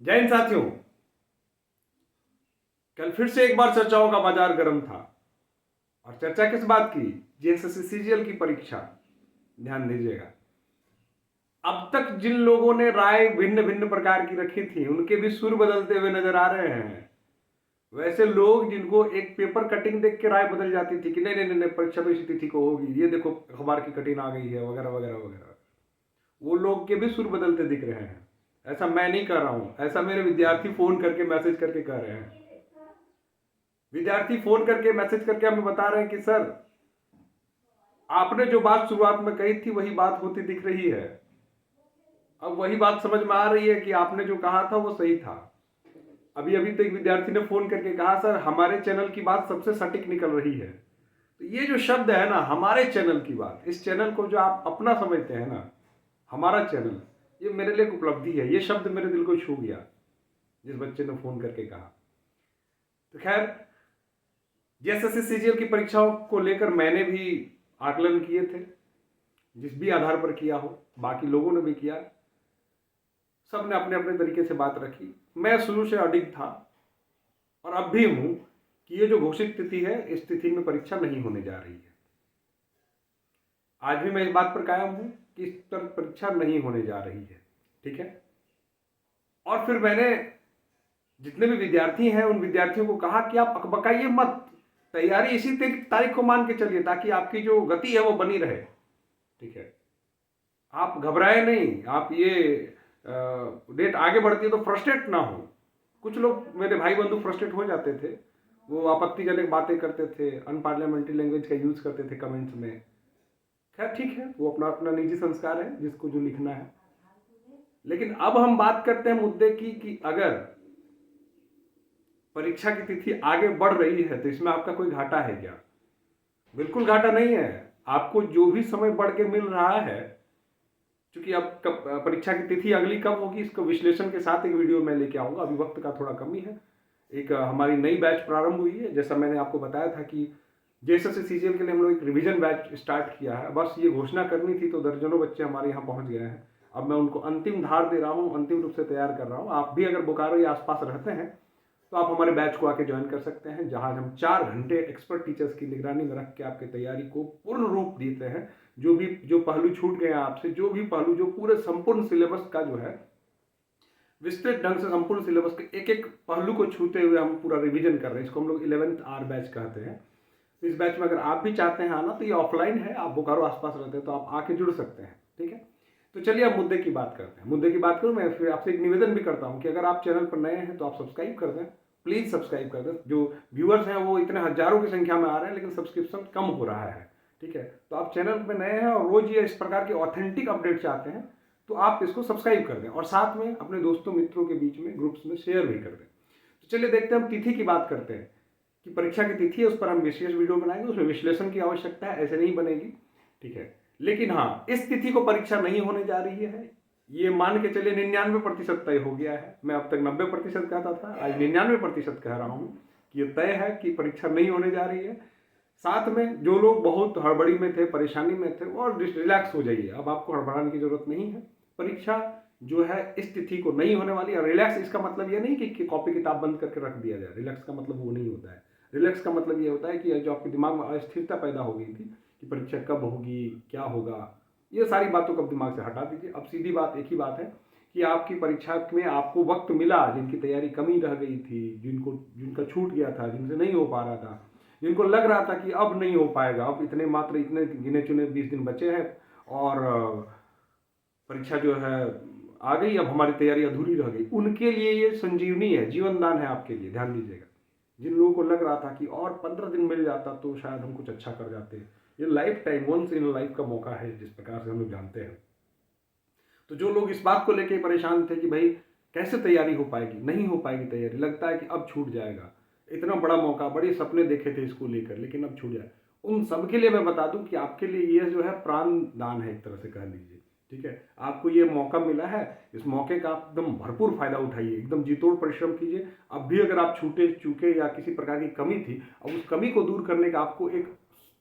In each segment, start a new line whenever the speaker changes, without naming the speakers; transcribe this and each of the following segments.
जय हिंद साथियों। कल फिर से एक बार चर्चाओं का बाजार गर्म था और चर्चा किस बात की? जेएसएससी सीजीएल की परीक्षा। ध्यान दीजिएगा, अब तक जिन लोगों ने राय भिन्न भिन्न प्रकार की रखी थी उनके भी सुर बदलते हुए नजर आ रहे हैं। वैसे लोग जिनको एक पेपर कटिंग देख के राय बदल जाती थी कि नहीं नहीं नहीं परीक्षा तो इसी तिथि को होगी, ये देखो अखबार की कटिंग आ गई है वगैरह वगैरह वगैरह, वो लोग के भी सुर बदलते दिख रहे हैं। ऐसा मैं नहीं कर रहा हूं, ऐसा मेरे विद्यार्थी फोन करके मैसेज करके कह रहे हैं। विद्यार्थी फोन करके मैसेज करके हमें बता रहे हैं कि सर, आपने जो बात शुरुआत में कही थी वही बात होती दिख रही है। अब वही बात समझ में आ रही है कि आपने जो कहा था वो सही था। अभी अभी तो एक विद्यार्थी ने फोन करके कहा, सर हमारे चैनल की बात सबसे सटीक निकल रही है। तो ये जो शब्द है ना, हमारे चैनल की बात, इस चैनल को जो आप अपना समझते हैं ना, हमारा चैनल, ये मेरे लिए एक उपलब्धि है। ये शब्द मेरे दिल को छू गया जिस बच्चे ने फोन करके कहा। तो खैर, जेएसएससी सीजीएल की परीक्षाओं को लेकर मैंने भी आकलन किए थे, जिस भी आधार पर किया हो, बाकी लोगों ने भी किया। सब ने अपने अपने तरीके से बात रखी। मैं शुरू से अडिग था और अब भी हूं कि ये जो घोषित तिथि है, इस तिथि में परीक्षा नहीं होने जा रही है। आज भी मैं इस बात पर कायम हूं कि इस पर परीक्षा नहीं होने जा रही है। ठीक है। और फिर मैंने जितने भी विद्यार्थी हैं उन विद्यार्थियों को कहा कि आप अकबकाइए मत, तैयारी इसी तारीख को मान के चलिए ताकि आपकी जो गति है वो बनी रहे। ठीक है, आप घबराए नहीं। आप ये डेट आगे बढ़ती है तो फ्रस्ट्रेट ना हो। कुछ लोग मेरे भाई बंधु फ्रस्ट्रेट हो जाते थे, वो आपत्तिजनक बातें करते थे, अनपार्लियामेंट्री लैंग्वेज का यूज करते थे कमेंट्स में। खैर ठीक है, वो अपना अपना निजी संस्कार है, जिसको जो लिखना है। लेकिन अब हम बात करते हैं मुद्दे की कि अगर परीक्षा की तिथि आगे बढ़ रही है तो इसमें आपका कोई घाटा है क्या? बिल्कुल घाटा नहीं है। आपको जो भी समय बढ़ के मिल रहा है, क्योंकि अब परीक्षा की तिथि अगली कब होगी इसको विश्लेषण के साथ एक वीडियो में लेके आऊंगा। अभी वक्त का थोड़ा कमी है। एक हमारी नई बैच प्रारंभ हुई है, जैसा मैंने आपको बताया था कि जेएसएससी सीजीएल के लिए हम लोग एक रिवीजन बैच स्टार्ट किया है। बस ये घोषणा करनी थी तो दर्जनों बच्चे हमारे यहाँ पहुंच गए हैं। अब मैं उनको अंतिम धार दे रहा हूँ, अंतिम रूप से तैयार कर रहा हूँ। आप भी अगर बोकारो या आसपास रहते हैं तो आप हमारे बैच को आके ज्वाइन कर सकते हैं, जहां हम 4 घंटे एक्सपर्ट टीचर्स की निगरानी में रख के आपकी तैयारी को पूर्ण रूप देते हैं। जो पहलू छूट गए आपसे, जो भी पहलू, जो पूरे संपूर्ण सिलेबस का जो है विस्तृत ढंग से संपूर्ण सिलेबस के एक एक पहलू को छूते हुए हम पूरा रिवीजन कर रहे हैं। इसको हम लोग 11th आवर बैच कहते हैं। तो इस बैच में अगर आप भी चाहते हैं आना तो ये ऑफलाइन है, आप बोकारो आसपास रहते हैं तो आप आके जुड़ सकते हैं। ठीक है, तो चलिए अब मुद्दे की बात करते हैं। मुद्दे की बात करूं, मैं फिर आपसे एक निवेदन भी करता हूं कि अगर आप चैनल पर नए हैं तो आप सब्सक्राइब कर दें, प्लीज सब्सक्राइब कर दें। जो व्यूअर्स हैं वो इतने हजारों की संख्या में आ रहे हैं लेकिन सब्सक्रिप्शन कम हो रहा है। ठीक है, तो आप चैनल पर नए हैं और रोज ये इस प्रकार के ऑथेंटिक अपडेट चाहते हैं तो आप इसको सब्सक्राइब कर दें और साथ में अपने दोस्तों मित्रों के बीच में ग्रुप्स में शेयर भी कर दें। तो चलिए देखते हैं, हम तिथि की बात करते हैं कि परीक्षा की तिथि है, उस पर हम विशेष वीडियो बनाएंगे। उसमें विश्लेषण की आवश्यकता है, ऐसे नहीं बनेगी। ठीक है, लेकिन हाँ, इस तिथि को परीक्षा नहीं होने जा रही है, ये मान के चलिए 99% तय हो गया है। मैं अब तक 90% कहता था, आज 99% कह रहा हूं कि ये तय है कि परीक्षा नहीं होने जा रही है। साथ में जो लोग बहुत हड़बड़ी में थे, परेशानी में थे, वो रिलैक्स हो जाइए। अब आपको हड़बड़ाने की जरूरत नहीं है। परीक्षा जो है इस तिथि को नहीं होने वाली है। रिलैक्स इसका मतलब ये नहीं कि कॉपी किताब बंद करके रख दिया जाए। रिलैक्स का मतलब वो नहीं होता है। रिलैक्स का मतलब ये होता है कि जो आपके दिमाग में अस्थिरता पैदा हो गई थी कि परीक्षा कब होगी, क्या होगा, ये सारी बातों को दिमाग से हटा दीजिए। अब सीधी बात एक ही बात है कि आपकी परीक्षा में आपको वक्त मिला, जिनकी तैयारी कमी रह गई थी, जिनका छूट गया था, जिनसे नहीं हो पा रहा था, जिनको लग रहा था कि अब नहीं हो पाएगा, अब इतने गिने चुने 20 दिन बचे हैं और परीक्षा जो है आ गई, अब हमारी तैयारी अधूरी रह गई, उनके लिए ये संजीवनी है, जीवन दान है आपके लिए। ध्यान दीजिएगा, जिन लोगों को लग रहा था कि और 15 दिन मिल जाता तो शायद हम कुछ अच्छा कर जाते, ये lifetime, once in life का मौका है, जिस प्रकार से हम लोग जानते हैं। तो जो लोग इस बात को लेकर परेशान थे कि भाई कैसे तैयारी हो पाएगी, नहीं हो पाएगी तैयारी, लगता है कि अब छूट जाएगा, इतना बड़ा मौका, बड़े सपने देखे थे इसको लेकर लेकिन अब छूट जाए, उन सबके लिए मैं बता दूं कि आपके लिए ये जो है प्राण दान है, एक तरह से कह लीजिए। ठीक है, आपको ये मौका मिला है, इस मौके का आप एकदम भरपूर फायदा उठाइए, एकदम जी तोड़ परिश्रम कीजिए। अब भी अगर आप छूटे चूके या किसी प्रकार की कमी थी, अब उस कमी को दूर करने का आपको एक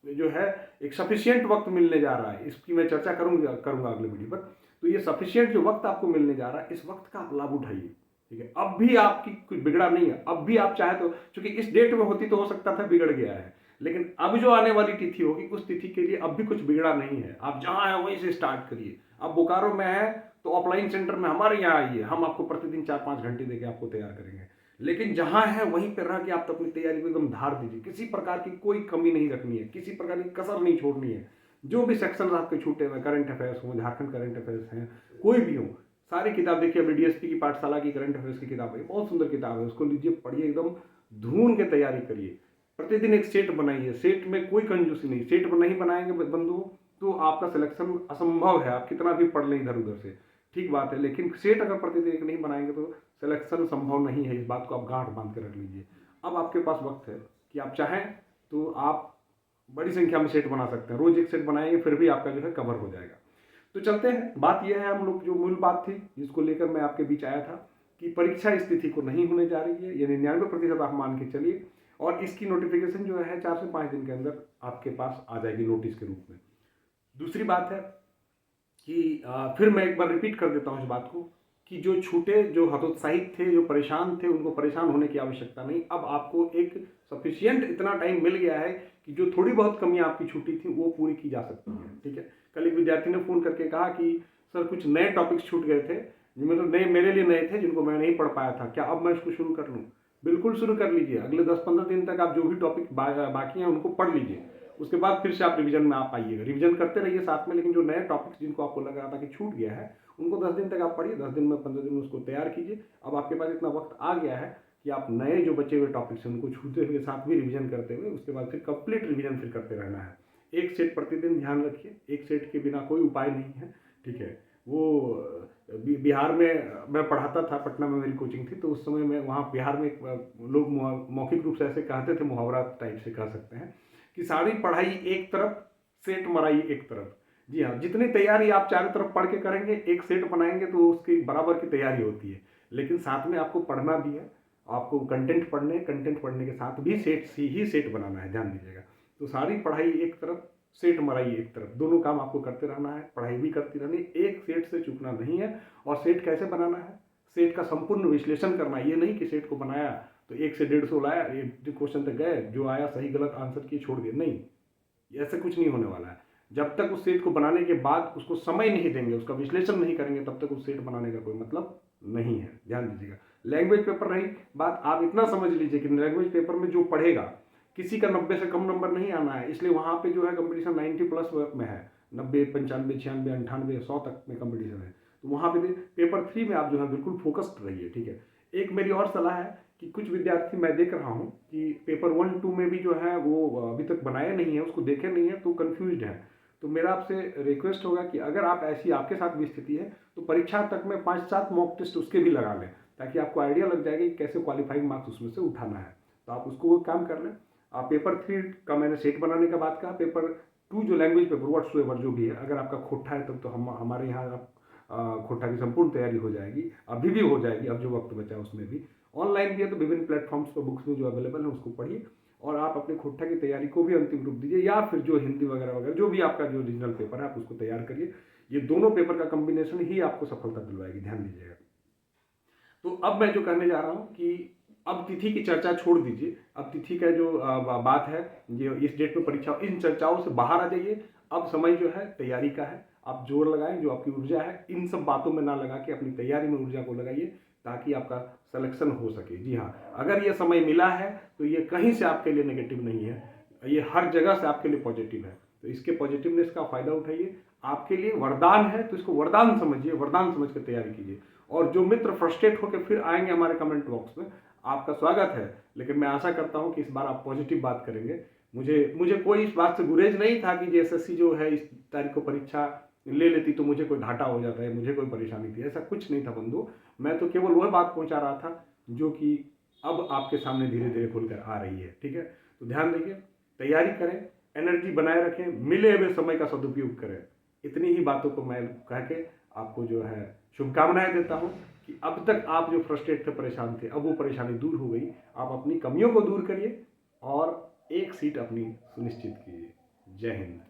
जो है एक सफिशियंट वक्त मिलने जा रहा है। इसकी मैं चर्चा करूंगा अगले वीडियो पर। तो ये सफिशियंट जो वक्त आपको मिलने जा रहा है, इस वक्त का आप लाभ उठाइए। ठीक है, अब भी आपकी कुछ बिगड़ा नहीं है, अब भी आप चाहे तो, क्योंकि इस डेट में होती तो हो सकता था बिगड़ गया है, लेकिन अब जो आने वाली तिथि होगी उस तिथि के लिए अब भी कुछ बिगड़ा नहीं है। आप जहां है वहीं से स्टार्ट करिए। अब बोकारो में है तो ऑफलाइन सेंटर में हमारे यहाँ आइए, हम आपको प्रतिदिन 4-5 घंटे देके आपको तैयार करेंगे। लेकिन जहां है वहीं पर रह के आप तो अपनी तैयारी को एकदम धार दीजिए, किसी प्रकार की कोई कमी नहीं रखनी है, किसी प्रकार की कसर नहीं छोड़नी है। जो भी सेक्शन आपके छूटे हुए, करंट अफेयर्स हो, झारखंड करंट अफेयर्स हैं, कोई भी हो, सारी किताब देखिए। अभी डीएसपी की पाठशाला की करंट अफेयर्स की किताब है, बहुत सुंदर किताब है, उसको लीजिए, पढ़िए, एकदम धून के तैयारी करिए। प्रतिदिन एक सेट बनाइए, सेट में कोई कंजूसी नहीं। सेट नहीं बनाएंगे बंधु तो आपका सिलेक्शन असंभव है, आप कितना भी पढ़ लें इधर उधर से, ठीक बात है, लेकिन सेट अगर प्रतिदिन एक नहीं बनाएंगे तो सिलेक्शन संभव नहीं है। इस बात को आप गांठ बांध के रख लीजिए। अब आपके पास वक्त है कि आप चाहें तो आप बड़ी संख्या में सेट बना सकते हैं। रोज एक सेट बनाएंगे फिर भी आपका जो है कवर हो जाएगा। तो चलते हैं, बात यह है, हम लोग जो मूल बात थी जिसको लेकर मैं आपके बीच आया था कि परीक्षा इस तिथि को नहीं होने जा रही है, ये 99% आप मान के चलिए, और इसकी नोटिफिकेशन जो है 4 से 5 दिन के अंदर आपके पास आ जाएगी नोटिस के रूप में। दूसरी बात है कि फिर मैं एक बार रिपीट कर देता हूँ इस बात को कि जो छूटे, जो हतोत्साहित थे, जो परेशान थे, उनको परेशान होने की आवश्यकता नहीं। अब आपको एक सफिशियंट इतना टाइम मिल गया है कि जो थोड़ी बहुत कमियां आपकी छूटी थी वो पूरी की जा सकती है। ठीक है, कल एक विद्यार्थी ने फोन करके कहा कि सर कुछ नए टॉपिक्स छूट गए थे, मतलब नए, मेरे लिए नए थे, जिनको मैं नहीं पढ़ पाया था, क्या अब मैं इसको शुरू कर लूँ? बिल्कुल शुरू कर लीजिए। अगले 10-15 दिन तक आप जो भी टॉपिक बाकी हैं उनको पढ़ लीजिए, उसके बाद फिर से आप रिवीजन में आप आइएगा। रिवीजन करते रहिए साथ में, लेकिन जो नए टॉपिक्स जिनको आपको लग रहा था कि छूट गया है उनको 10 दिन तक आप पढ़िए, 10 दिन में 15 दिन में उसको तैयार कीजिए। अब आपके पास इतना वक्त आ गया है कि आप नए जो बचे हुए टॉपिक्स हैं उनको छूते हुए साथ भी रिवीजन करते हुए उसके बाद फिर कंप्लीट रिवीजन फिर करते रहना है। एक सेट प्रतिदिन, ध्यान रखिए, एक सेट के बिना कोई उपाय नहीं है। ठीक है, वो बिहार में मैं पढ़ाता था, पटना में मेरी कोचिंग थी, तो उस समय में वहाँ बिहार में लोग मौखिक रूप से ऐसे कहते थे, मुहावरा टाइप से कह सकते हैं कि सारी पढ़ाई एक तरफ, सेट मराई एक तरफ। जी हाँ, जितनी तैयारी आप चारों तरफ पढ़ के करेंगे, एक सेट बनाएंगे तो उसकी बराबर की तैयारी होती है, लेकिन साथ में आपको पढ़ना भी है, आपको कंटेंट पढ़ने के साथ भी सेट ही सेट बनाना है, ध्यान दीजिएगा। तो सारी पढ़ाई एक तरफ, सेट मराई एक तरफ, दोनों काम आपको करते रहना है, पढ़ाई भी करती रहनी, एक सेट से चूकना नहीं है। और सेट कैसे बनाना है, सेट का संपूर्ण विश्लेषण करना है। ये नहीं कि सेट को बनाया तो 1 से 150 लाया, एक क्वेश्चन तक गए, जो आया सही गलत आंसर किए छोड़ दिए, नहीं, ऐसे कुछ नहीं होने वाला है। जब तक उस सेट को बनाने के बाद उसको समय नहीं देंगे, उसका विश्लेषण नहीं करेंगे, तब तक उस सेट बनाने का कोई मतलब नहीं है, ध्यान दीजिएगा। लैंग्वेज पेपर रही बात, आप इतना समझ लीजिए कि लैंग्वेज पेपर में जो पढ़ेगा किसी का 90 से कम नंबर नहीं आना है, इसलिए वहाँ पे जो है कंपटीशन 90+ में है, 90, 95, 96, 98, 100 तक में कंपटीशन है। तो वहाँ पे पेपर 3 में आप जो है बिल्कुल फोकस्ड रहिए। ठीक है, एक मेरी और सलाह है कि कुछ विद्यार्थी मैं देख रहा हूँ कि पेपर 1, 2 में भी जो है वो अभी तक बनाए नहीं है, उसको देखे नहीं है, तो कन्फ्यूज है। तो मेरा आपसे रिक्वेस्ट होगा कि अगर आप ऐसी आपके साथ भी स्थिति है तो परीक्षा तक में 5-7 मॉक टेस्ट उसके भी लगा लें, ताकि आपको आइडिया लग जाएगा कि कैसे क्वालिफाइंग मार्क्स उसमें से उठाना है। तो आप उसको वो काम कर लें। पेपर 3 का मैंने सेट बनाने का बात कहा। पेपर 2 जो लैंग्वेज पेपर व्हाट्सएवर जो भी है, अगर आपका खोटा है तब तो हमारे यहाँ खोटा की संपूर्ण तैयारी हो जाएगी, अभी भी हो जाएगी, अब जो वक्त बचा है उसमें भी। ऑनलाइन भी है तो विभिन्न प्लेटफॉर्म्स पर बुक्स में जो अवेलेबल है उसको पढ़िए, और आप अपने खोटा की तैयारी को भी अंतिम रूप दीजिए, या फिर जो हिंदी वगैरह वगैरह जो भी आपका जो रीजनल पेपर है आप उसको तैयार करिए। ये दोनों पेपर का कॉम्बिनेशन ही आपको सफलता दिलवाएगी, ध्यान दीजिएगा। तो अब मैं जो कहने जा रहा हूँ कि अब तिथि की चर्चा छोड़ दीजिए, अब तिथि का जो बात है, ये इस डेट में परीक्षा, इन चर्चाओं से बाहर आ जाइए। अब समय जो है तैयारी का है, आप जोर लगाएं, जो आपकी ऊर्जा है इन सब बातों में ना लगा के अपनी तैयारी में ऊर्जा को लगाइए, ताकि आपका सिलेक्शन हो सके। जी हाँ, अगर ये समय मिला है तो ये कहीं से आपके लिए नेगेटिव नहीं है, ये हर जगह से आपके लिए पॉजिटिव है। तो इसके पॉजिटिवनेस का फायदा उठाइए, आपके लिए वरदान है, तो इसको वरदान समझिए, वरदान समझ कर तैयारी कीजिए। और जो मित्र फ्रस्ट्रेट होकर फिर आएंगे हमारे कमेंट बॉक्स में, आपका स्वागत है, लेकिन मैं आशा करता हूं कि इस बार आप पॉजिटिव बात करेंगे। मुझे कोई इस बात से गुरेज नहीं था कि एसएससी जो है इस तारीख को परीक्षा ले लेती तो मुझे कोई घाटा हो जाता है, मुझे कोई परेशानी थी, ऐसा कुछ नहीं था बंधु। मैं तो केवल वह बात पहुंचा रहा था जो कि अब आपके सामने धीरे धीरे खुलकर आ रही है। ठीक है, तो ध्यान रखिए, तैयारी करें, एनर्जी बनाए रखें, मिले हुए समय का सदुपयोग करें। इतनी ही बातों को मैं कह के आपको जो है शुभकामनाएं देता हूं कि अब तक आप जो फ्रस्ट्रेट थे, परेशान थे, अब वो परेशानी दूर हो गई। आप अपनी कमियों को दूर करिए और एक सीट अपनी सुनिश्चित कीजिए। जय हिंद।